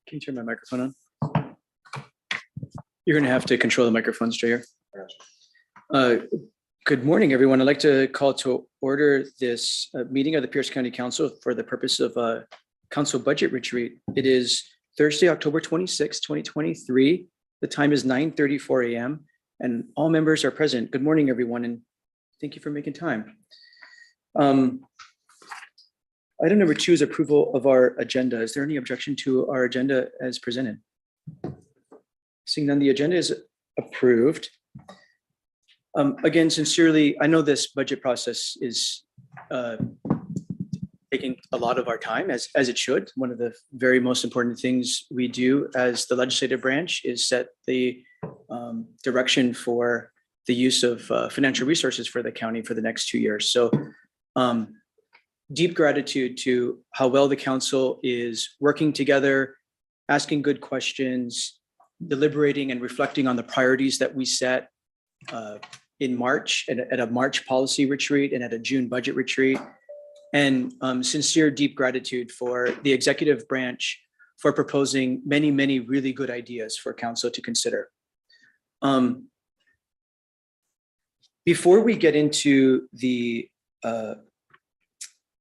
Can you turn my microphone on? You're going to have to control the microphones, Jay. Good morning, everyone. I'd like to call to order this meeting of the Pierce County Council for the purpose of a council budget retreat. It is Thursday, October 26, 2023. The time is 9:34 a.m. and all members are present. Good morning, everyone, and thank you for making time. Item number 2 is approval of our agenda. Is there any objection to our agenda as presented? Seeing none, the agenda is approved. Again, sincerely, I know this budget process is taking a lot of our time, as it should. One of the very most important things we do as the legislative branch is set the direction for the use of financial resources for the county for the next 2 years. So deep gratitude to how well the council is working together, asking good questions, deliberating and reflecting on the priorities that we set in March at a March policy retreat and at a June budget retreat. And sincere, deep gratitude for the executive branch for proposing many, many really good ideas for council to consider. Before we get into the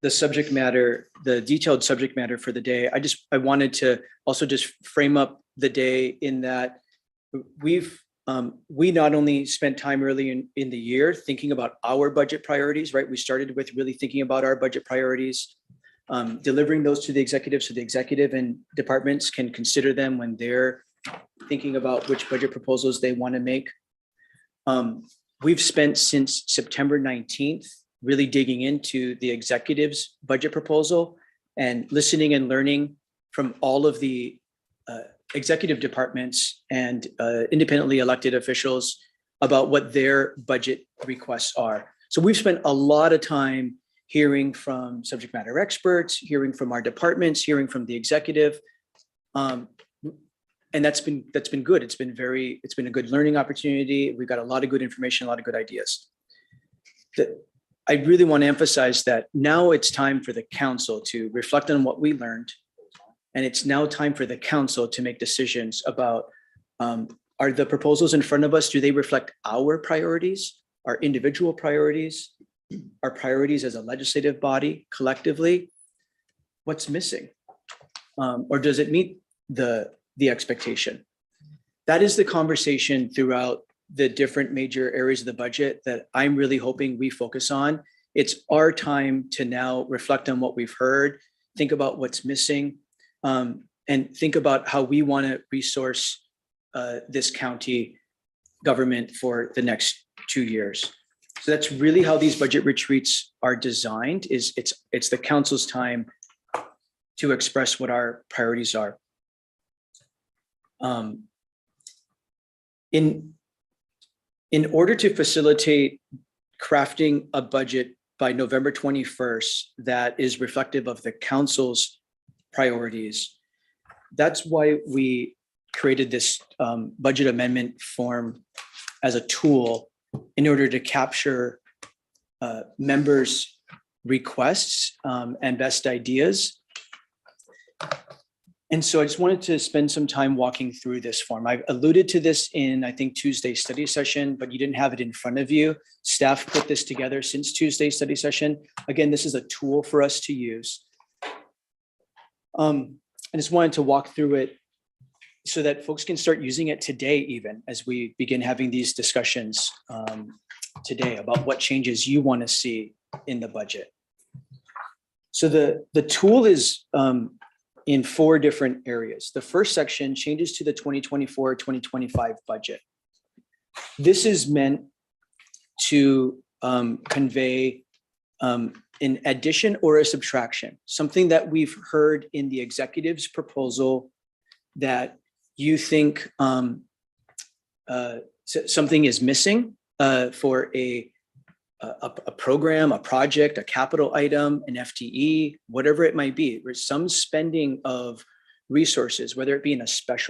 subject matter, the detailed subject matter for the day, I wanted to also just frame up the day in that we not only spent time early in the year thinking about our budget priorities, right? We started with really thinking about our budget priorities, delivering those to the executive so the executive and departments can consider them when they're thinking about which budget proposals they want to make. We've spent since September 19th really digging into the executive's budget proposal and listening and learning from all of the executive departments and independently elected officials about what their budget requests are. So we've spent a lot of time hearing from subject matter experts, hearing from our departments, hearing from the executive. And that's been good. It's been a good learning opportunity. We've got a lot of good information, a lot of good ideas. I really want to emphasize that now it's time for the council to reflect on what we learned. And it's now time for the council to make decisions about, are the proposals in front of us, do they reflect our priorities, our individual priorities, our priorities as a legislative body collectively? What's missing? Or does it meet the expectation? That is the conversation throughout the different major areas of the budget that I'm really hoping we focus on. It's our time to now reflect on what we've heard, think about what's missing, and think about how we want to resource this county government for the next 2 years. So that's really how these budget retreats are designed. It's the council's time to express what our priorities are. In order to facilitate crafting a budget by November 21st that is reflective of the council's priorities, that's why we created this budget amendment form as a tool in order to capture members' requests and best ideas. And so I just wanted to spend some time walking through this form. I've alluded to this in, I think, Tuesday's study session, but you didn't have it in front of you. Staff put this together since Tuesday's study session. Again, this is a tool for us to use. I just wanted to walk through it so that folks can start using it today, even as we begin having these discussions today about what changes you want to see in the budget. So the tool is in 4 different areas. The first section, changes to the 2024-2025 budget. This is meant to convey an addition or a subtraction, something that we've heard in the executive's proposal that you think something is missing for a program, a project, a capital item, an FTE, whatever it might be. There's some spending of resources, whether it be in a special